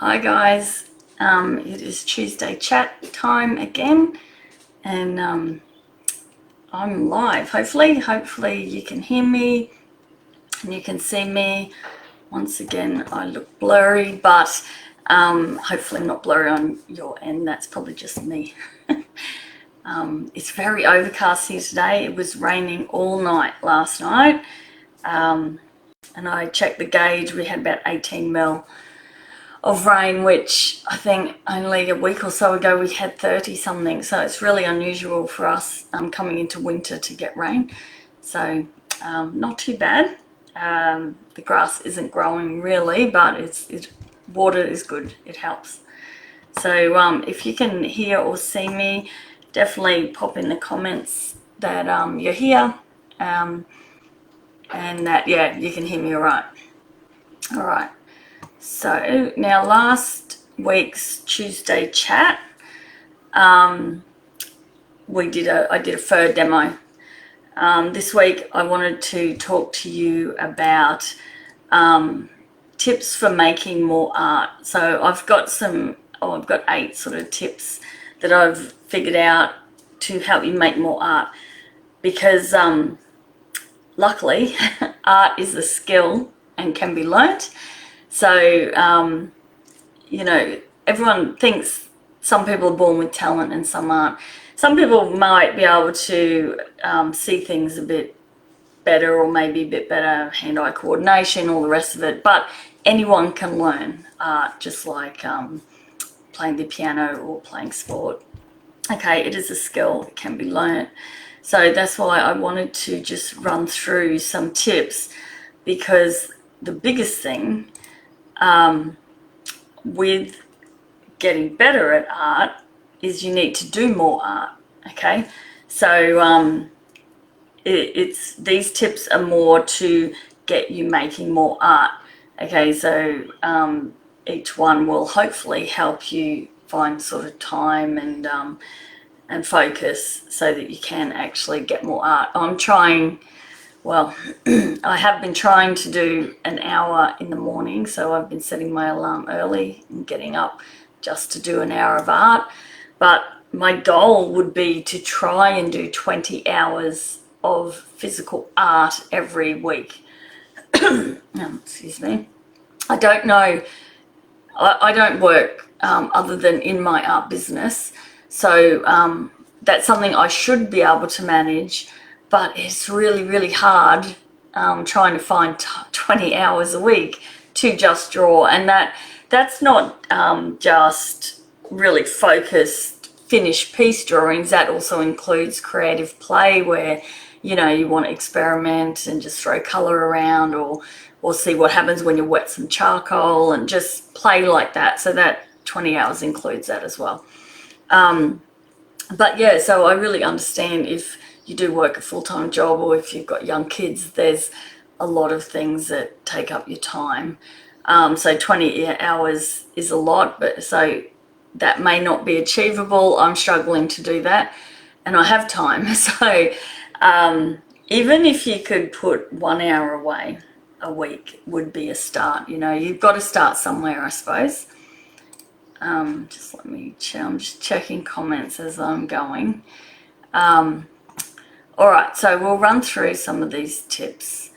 Hi guys, it is Tuesday chat time again, and I'm live. Hopefully you can hear me and you can see me. Once again, I look blurry, but hopefully not blurry on your end. That's probably just me. It's very overcast here today. It was raining all night last night, and I checked the gauge. We had about 18 mil of rain, which I think only a week or so ago we had 30 something. So it's really unusual for us coming into winter to get rain. So not too bad. The grass isn't growing really, but water is good. It helps. So if you can hear or see me, definitely pop in the comments that you're here and that, yeah, you can hear me all right. All right. So now last week's Tuesday chat, I did a fur demo. This week I wanted to talk to you about tips for making more art. So I've got 8 sort of tips that I've figured out to help you make more art, because luckily art is a skill and can be learnt. So, everyone thinks some people are born with talent and some aren't. Some people might be able to see things a bit better, or maybe a bit better hand-eye coordination, all the rest of it. But anyone can learn art, just like playing the piano or playing sport. Okay, it is a skill. It can be learnt. So that's why I wanted to just run through some tips, because the biggest thing with getting better at art is you need to do more art. Okay, so these tips are more to get you making more art. Okay, so each one will hopefully help you find sort of time and focus so that you can actually get more art. I have been trying to do an hour in the morning, so I've been setting my alarm early and getting up just to do an hour of art. But my goal would be to try and do 20 hours of physical art every week. Excuse me. I don't know. I don't work other than in my art business, so that's something I should be able to manage. But it's really, really hard trying to find 20 hours a week to just draw. And that's not just really focused finished piece drawings. That also includes creative play, where, you want to experiment and just throw colour around, or see what happens when you wet some charcoal and just play like that. So that 20 hours includes that as well. But yeah, so I really understand if you do work a full-time job, or if you've got young kids, there's a lot of things that take up your time. So 20 hours is a lot, but so that may not be achievable. I'm struggling to do that, and I have time. So even if you could put 1 hour away a week would be a start. You've got to start somewhere, I suppose. Just let me check. I'm just checking comments as I'm going. All right, so we'll run through some of these tips.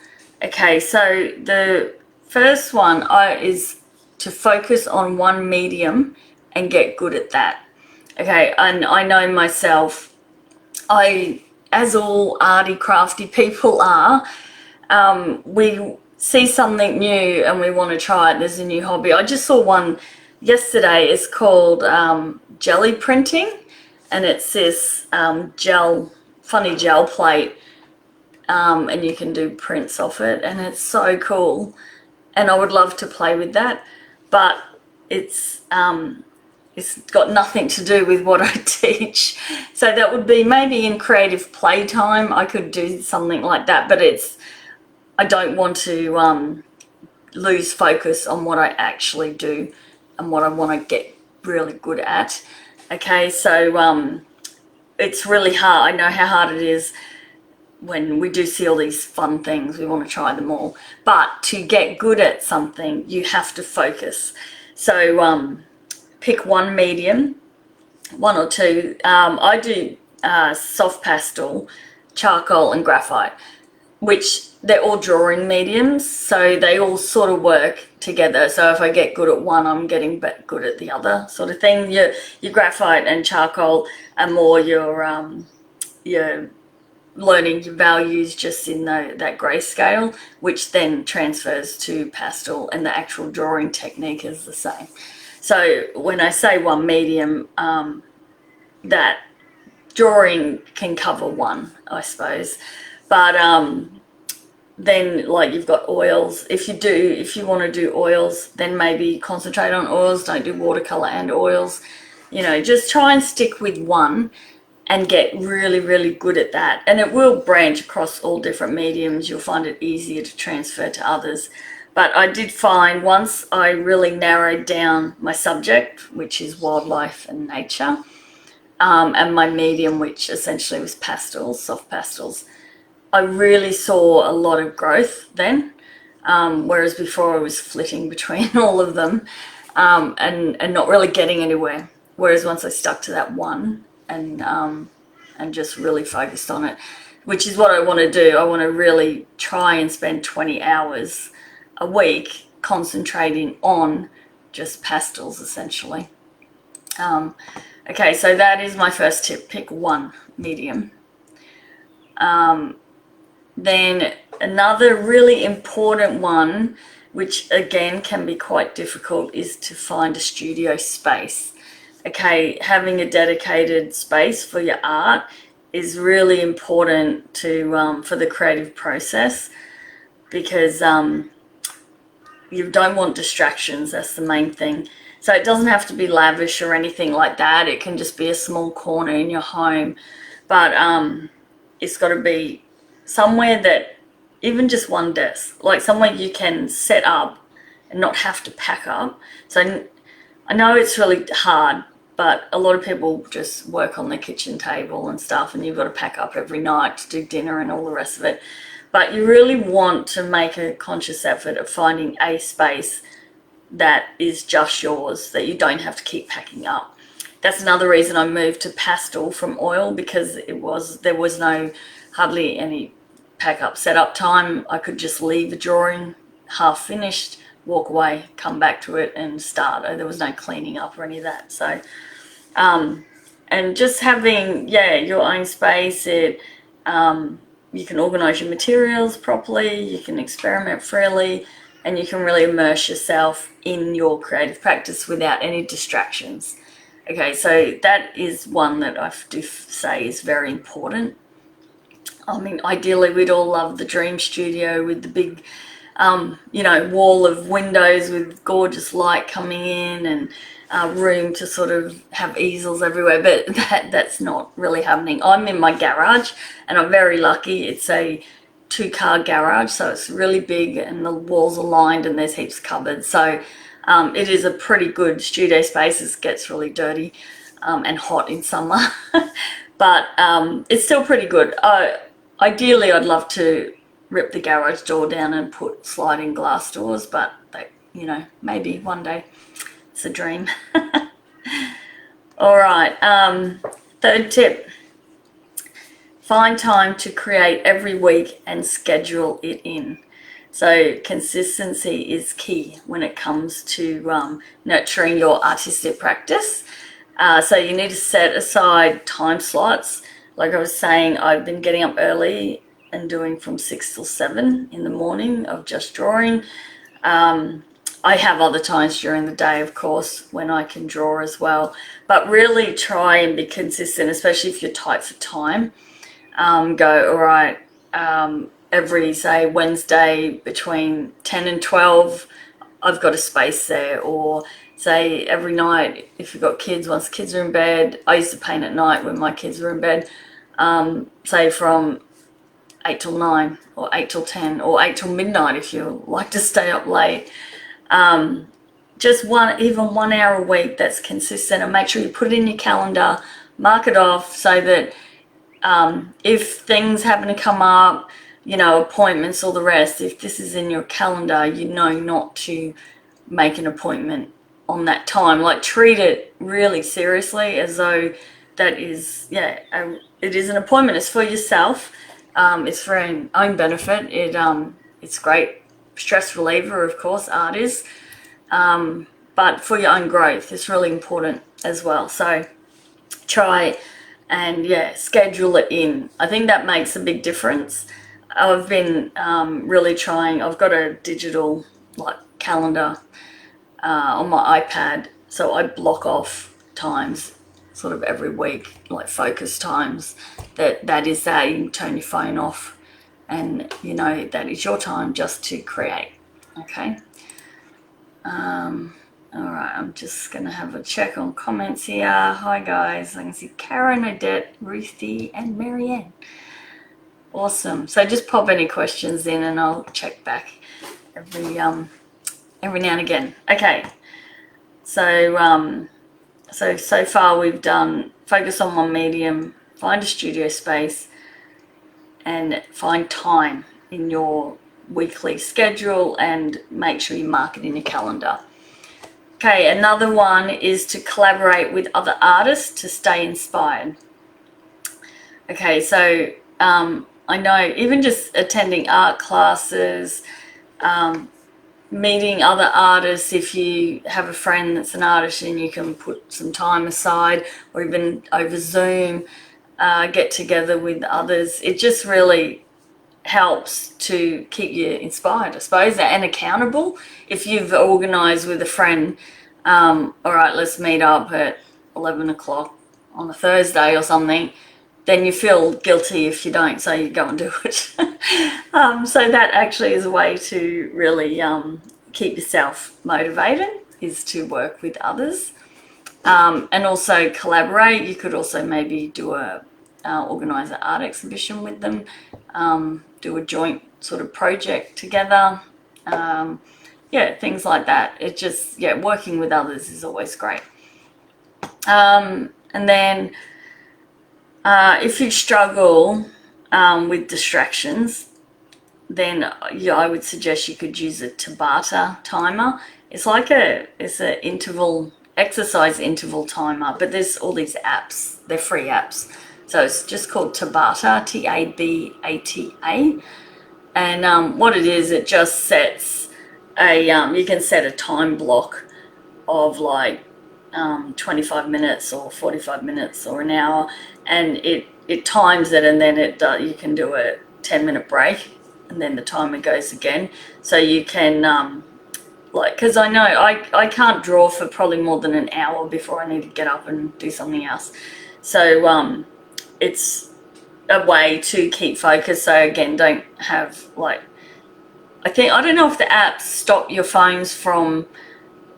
Okay, so the first one is to focus on one medium and get good at that. Okay, and I know myself, as all arty, crafty people are, we see something new and we want to try it. There's a new hobby. I just saw one yesterday. It's called jelly printing, and it's this funny gel plate, and you can do prints off it, and it's so cool. And I would love to play with that, but it's got nothing to do with what I teach. So that would be maybe in creative playtime I could do something like that, but I don't want to lose focus on what I actually do and what I want to get really good at. Okay, so it's really hard. I know how hard it is when we do see all these fun things. We want to try them all. But to get good at something, you have to focus. So pick one medium, one or two. I do soft pastel, charcoal and graphite, which they're all drawing mediums, so they all sort of work together. So if I get good at one, I'm getting good at the other, sort of thing. Your graphite and charcoal are more your learning your values just in that grayscale, which then transfers to pastel, and the actual drawing technique is the same. So when I say one medium, that drawing can cover one, I suppose. But then, like, you've got oils. If you want to do oils, then maybe concentrate on oils. Don't do watercolor and oils. Just try and stick with one and get really, really good at that. And it will branch across all different mediums. You'll find it easier to transfer to others. But I did find, once I really narrowed down my subject, which is wildlife and nature, and my medium, which essentially was pastels, soft pastels, I really saw a lot of growth then, whereas before I was flitting between all of them, and not really getting anywhere. Whereas once I stuck to that one and just really focused on it, which is what I want to do. I want to really try and spend 20 hours a week concentrating on just pastels, essentially. Okay, so that is my first tip. Pick one medium. Then another really important one, which again can be quite difficult, is to find a studio space. Okay, having a dedicated space for your art is really important for the creative process, because you don't want distractions. That's the main thing. So it doesn't have to be lavish or anything like that. It can just be a small corner in your home, but it's got to be somewhere that, even just one desk, like somewhere you can set up and not have to pack up. So I know it's really hard, but a lot of people just work on their kitchen table and stuff, and you've got to pack up every night to do dinner and all the rest of it. But you really want to make a conscious effort of finding a space that is just yours, that you don't have to keep packing up. That's another reason I moved to pastel from oil, because there was hardly any pack up setup time. I could just leave a drawing half finished, walk away, come back to it and start. There was no cleaning up or any of that. So and just having your own space, you can organize your materials properly, you can experiment freely, and you can really immerse yourself in your creative practice without any distractions. Okay, so that is one that I do say is very important. I mean, ideally we'd all love the dream studio with the big wall of windows with gorgeous light coming in, and room to sort of have easels everywhere, but that's not really happening. I'm in my garage, and I'm very lucky. It's a 2-car garage, so it's really big, and the walls are lined, and there's heaps of cupboards. So it is a pretty good studio space. It gets really dirty and hot in summer, but it's still pretty good. Ideally, I'd love to rip the garage door down and put sliding glass doors, but maybe one day. It's a dream. All right, third tip: find time to create every week and schedule it in. So consistency is key when it comes to nurturing your artistic practice. So you need to set aside time slots. Like I was saying, I've been getting up early and doing from 6 till 7 in the morning of just drawing. I have other times during the day, of course, when I can draw as well. But really try and be consistent, especially if you're tight for time. Go, all right, every, say, Wednesday between 10 and 12, I've got a space there. Or say every night, if you've got kids, once the kids are in bed, I used to paint at night when my kids were in bed, say from 8 till 9 or 8 till 10 or 8 till midnight if you like to stay up late. Just even 1 hour a week that's consistent, and make sure you put it in your calendar, mark it off, so that if things happen to come up, appointments, all the rest, if this is in your calendar, not to make an appointment on that time. Like, treat it really seriously, as though that is, it is an appointment. It's for yourself. It's for your own benefit. It's great stress reliever, of course, art is. But for your own growth, it's really important as well. So try and schedule it in. I think that makes a big difference. I've been really trying. I've got a digital like calendar on my iPad, so I block off times sort of every week, like focus times. That is that you can turn your phone off, and that is your time just to create. Okay. All right, I'm just going to have a check on comments here. Hi, guys. I can see Karen, Odette, Ruthie, and Marianne. Awesome. So just pop any questions in and I'll check back every now and again. Okay. So, so far we've done focus on one medium, find a studio space, and find time in your weekly schedule, and make sure you mark it in your calendar. Okay, another one is to collaborate with other artists to stay inspired. Okay, so I know even just attending art classes, meeting other artists, if you have a friend that's an artist and you can put some time aside, or even over Zoom, get together with others, it just really helps to keep you inspired, I suppose, and accountable. If you've organised with a friend, all right, let's meet up at 11 o'clock on a Thursday or something, then you feel guilty if you don't, so you go and do it. So that actually is a way to really keep yourself motivated, is to work with others. And also collaborate. You could also maybe do organise an art exhibition with them, do a joint sort of project together. Things like that. It just, working with others is always great. And then if you struggle with distractions, then I would suggest you could use a Tabata timer. It's like it's an exercise interval timer, but there's all these apps. They're free apps. So it's just called Tabata, T-A-B-A-T-A. And what it is, it just sets you can set a time block of like 25 minutes or 45 minutes or an hour, and it times it, and then you can do a 10-minute break, and then the timer goes again. So you can because I know I can't draw for probably more than an hour before I need to get up and do something else. So it's a way to keep focus. So again, don't have I don't know if the apps stop your phones from,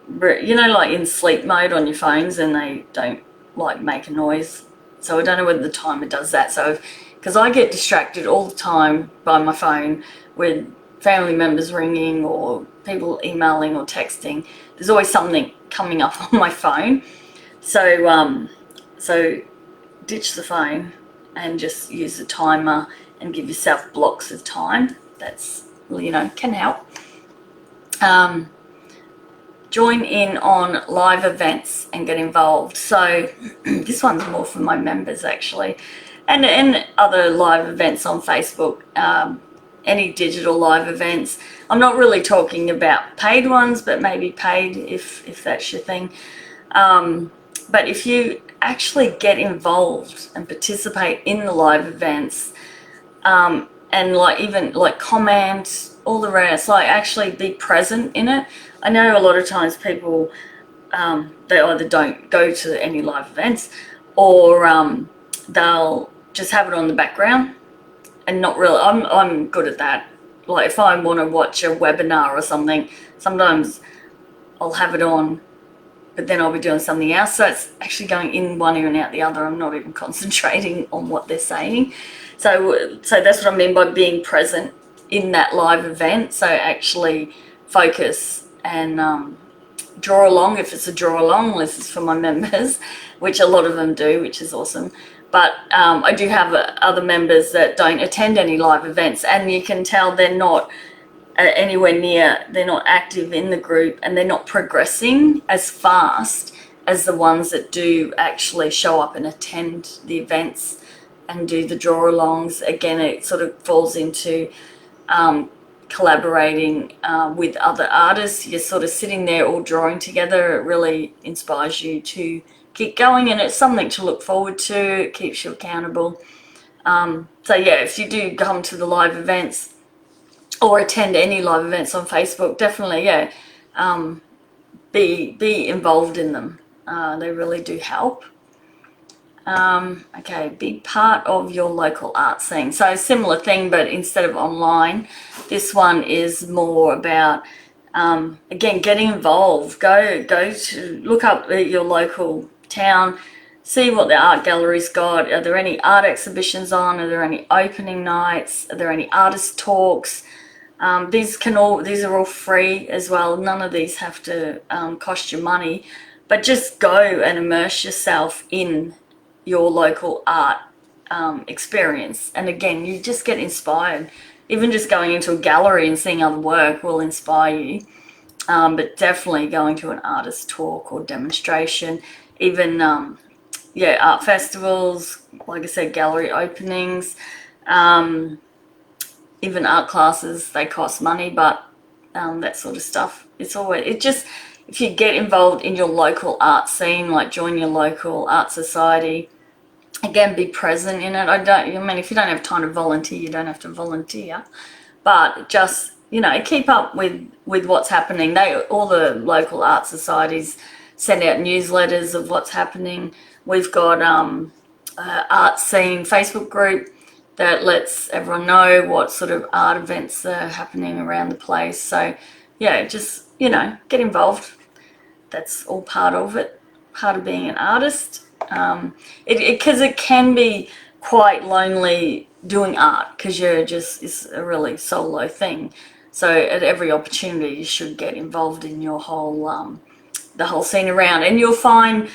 like in sleep mode on your phones, and they don't make a noise. So I don't know whether the timer does that. So, because I get distracted all the time by my phone with family members ringing or people emailing or texting. There's always something coming up on my phone. So, so ditch the phone and just use the timer and give yourself blocks of time. That's, can help. Join in on live events and get involved. So this one's more for my members actually, and other live events on Facebook, any digital live events. I'm not really talking about paid ones, but maybe paid if that's your thing. But if you actually get involved and participate in the live events, and even comment, all the rest, actually be present in it. I know a lot of times people, they either don't go to any live events, or they'll just have it on the background and not really. I'm good at that. Like if I want to watch a webinar or something, sometimes I'll have it on, but then I'll be doing something else. So it's actually going in one ear and out the other. I'm not even concentrating on what they're saying. So that's what I mean by being present in that live event. So actually focus and draw along. If it's a draw along, this is for my members, which a lot of them do, which is awesome. But I do have other members that don't attend any live events, and you can tell they're not anywhere near, they're not active in the group, and they're not progressing as fast as the ones that do actually show up and attend the events and do the draw alongs. Again, it sort of falls into collaborating with other artists. You're sort of sitting there all drawing together. It really inspires you to keep going, and it's something to look forward to. It keeps you accountable. So yeah, if you do come to the live events or attend any live events on Facebook, definitely, yeah, be involved in them. They really do help. Okay, big part of your local art scene. So similar thing, but instead of online, this one is more about, again, getting involved. Go to look up at your local town, see what the art gallery's got. Are there any art exhibitions on? Are there any opening nights? Are there any artist talks? These are all free as well. None of these have to cost you money, but just go and immerse yourself in your local art experience. And again, you just get inspired. Even just going into a gallery and seeing other work will inspire you. But definitely going to an artist talk or demonstration, even art festivals, like I said, gallery openings, even art classes. They cost money, but that sort of stuff, if you get involved in your local art scene, like join your local art society, again, be present in it. If you don't have time to volunteer, you don't have to volunteer, but just, keep up with what's happening. All the local art societies send out newsletters of what's happening. We've got art scene Facebook group that lets everyone know what sort of art events are happening around the place. So yeah, just, get involved. That's all part of it, part of being an artist. Because it can be quite lonely doing art, because it's a really solo thing. So at every opportunity, you should get involved in your whole the whole scene around, and you'll find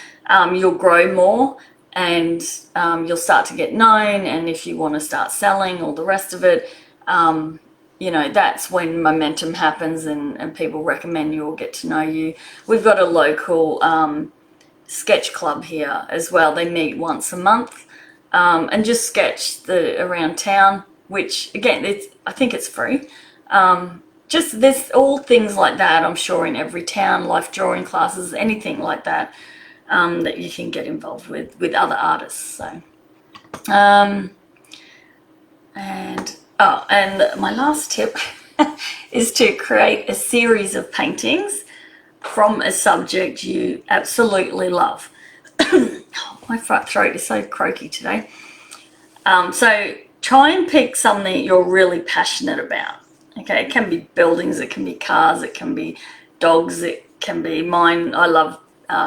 you'll grow more, and you'll start to get known. And if you want to start selling all the rest of it, that's when momentum happens, and people recommend you or get to know you. We've got a local sketch club here as well. They meet once a month and just sketch around town, which again, I think it's free. Just there's all things like that, I'm sure, in every town, life drawing classes, anything like that, that you can get involved with other artists. So and my last tip is to create a series of paintings from a subject you absolutely love. My throat is so croaky today. So try and pick something you're really passionate about. Okay, it can be buildings, it can be cars, it can be dogs, it can be mine. I love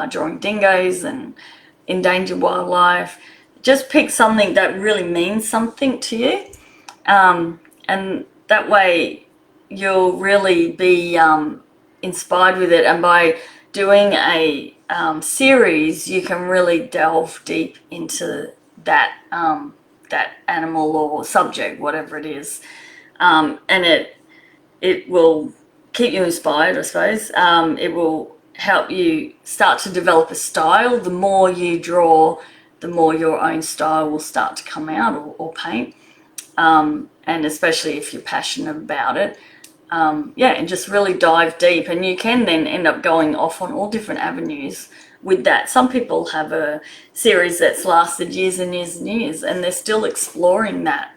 drawing dingoes and endangered wildlife. Just pick something that really means something to you, and that way you'll really be inspired with it. And by doing a series, you can really delve deep into that animal or subject, whatever it is, and it will keep you inspired, I suppose. It will help you start to develop a style. The more you draw, the more your own style will start to come out, or paint, and especially if you're passionate about it. And just really dive deep, and you can then end up going off on all different avenues with that. Some people have a series that's lasted years and years and years, and they're still exploring that.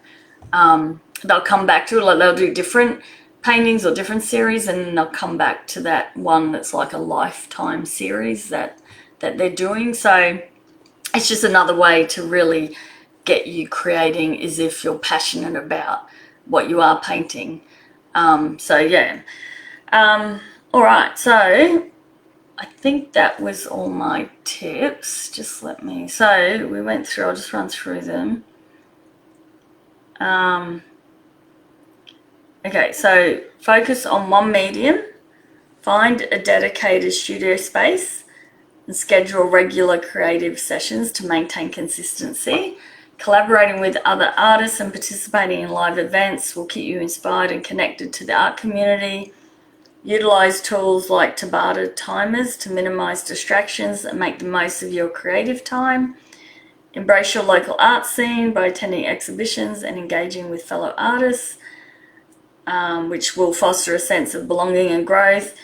They'll come back to it, like they'll do different paintings or different series, and then they'll come back to that one that's like a lifetime series that they're doing. So it's just another way to really get you creating, as if you're passionate about what you are painting. All right, so I think that was all my tips. So we went through, I'll just run through them. Okay, so focus on one medium, find a dedicated studio space, and schedule regular creative sessions to maintain consistency. Collaborating with other artists and participating in live events will keep you inspired and connected to the art community. Utilize tools like Tabata timers to minimize distractions and make the most of your creative time. Embrace your local art scene by attending exhibitions and engaging with fellow artists, which will foster a sense of belonging and growth.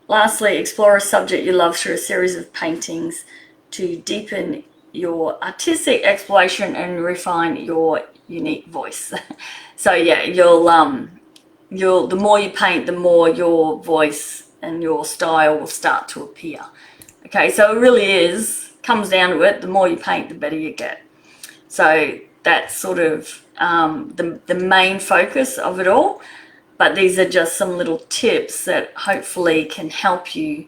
Lastly, explore a subject you love through a series of paintings to deepen your artistic exploration and refine your unique voice. So yeah, the more you paint, the more your voice and your style will start to appear. Okay, so it really comes down to it, the more you paint, the better you get. So that's sort of the main focus of it all. But these are just some little tips that hopefully can help you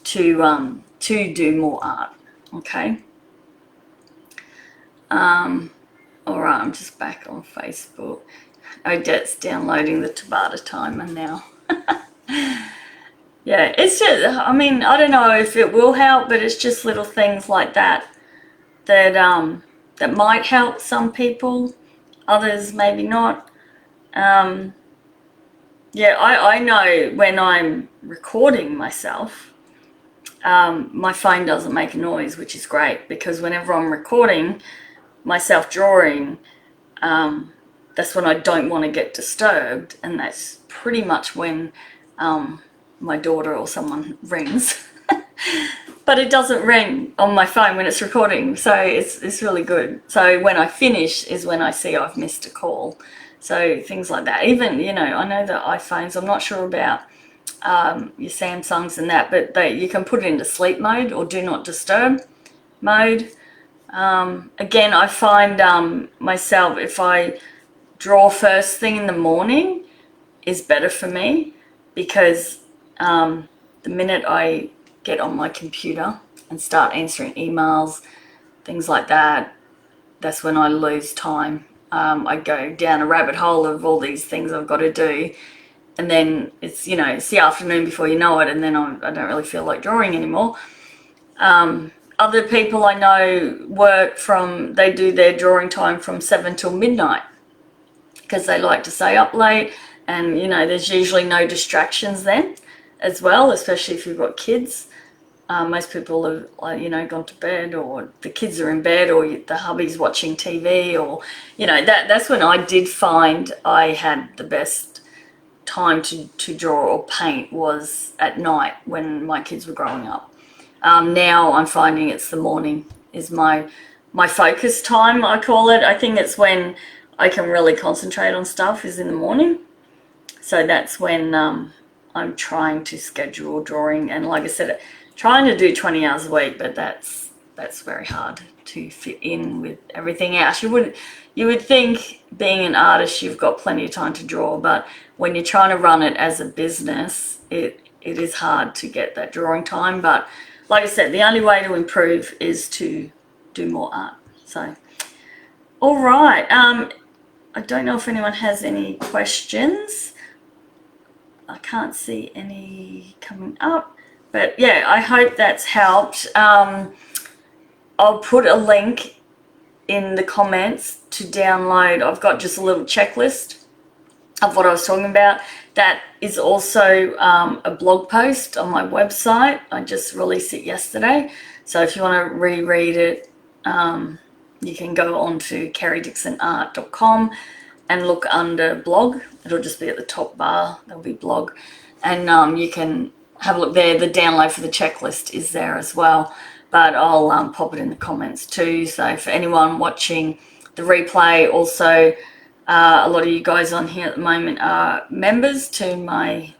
to do more art. Okay. All right, I'm just back on Facebook. Odette's downloading the Tabata timer now. Yeah, it's just, I mean, I don't know if it will help, but it's just little things like that that might help some people, others maybe not. Yeah, I know when I'm recording myself, my phone doesn't make a noise, which is great, because whenever I'm recording myself drawing, that's when I don't want to get disturbed, and that's pretty much when my daughter or someone rings. But it doesn't ring on my phone when it's recording, so it's really good. So when I finish is when I see I've missed a call. So things like that. Even, you know, I know that iPhones, I'm not sure about your Samsungs and that, but you can put it into sleep mode or do not disturb mode. Again, I find myself, if I draw first thing in the morning, is better for me, because the minute I get on my computer and start answering emails, things like that, that's when I lose time. I go down a rabbit hole of all these things I've got to do, and then it's, you know, it's the afternoon before you know it, and then I don't really feel like drawing anymore. Other people I know they do their drawing time from 7 till midnight, because they like to stay up late, and, you know, there's usually no distractions then as well, especially if you've got kids. Most people have, you know, gone to bed, or the kids are in bed, or the hubby's watching TV, or, you know, that's when I did find I had the best time to draw or paint, was at night when my kids were growing up. Now I'm finding it's the morning is my focus time, I call it. I think it's when I can really concentrate on stuff, is in the morning. So that's when I'm trying to schedule drawing, and like I said, trying to do 20 hours a week, but that's very hard to fit in with everything else. You would think, being an artist, you've got plenty of time to draw, but when you're trying to run it as a business, it is hard to get that drawing time. But like I said, the only way to improve is to do more art. So, all right. I don't know if anyone has any questions. I can't see any coming up. But yeah, I hope that's helped. I'll put a link in the comments to download. I've got just a little checklist of what I was talking about. That is also a blog post on my website. I just released it yesterday. So if you want to reread it, you can go on to kerrydixonart.com and look under blog. It'll just be at the top bar. There'll be blog. And you can have a look there. The download for the checklist is there as well. But I'll pop it in the comments too. So for anyone watching the replay, also a lot of you guys on here at the moment are members to my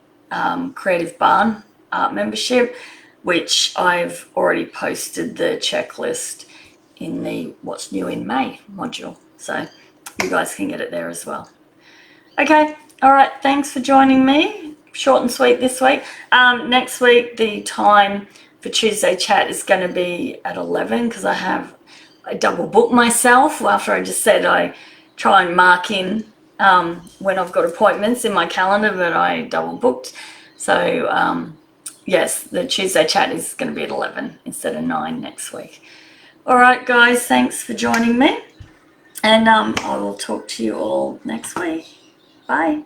Creative Barn art membership, which I've already posted the checklist in the What's New in May module. So you guys can get it there as well. Okay, all right, thanks for joining me. Short and sweet this week. Next week, the time for Tuesday chat is going to be at 11, because I double booked myself after I just said I try and mark in when I've got appointments in my calendar, but I double booked. So yes, the Tuesday chat is going to be at 11 instead of 9 next week. All right, guys, thanks for joining me. And I will talk to you all next week. Bye.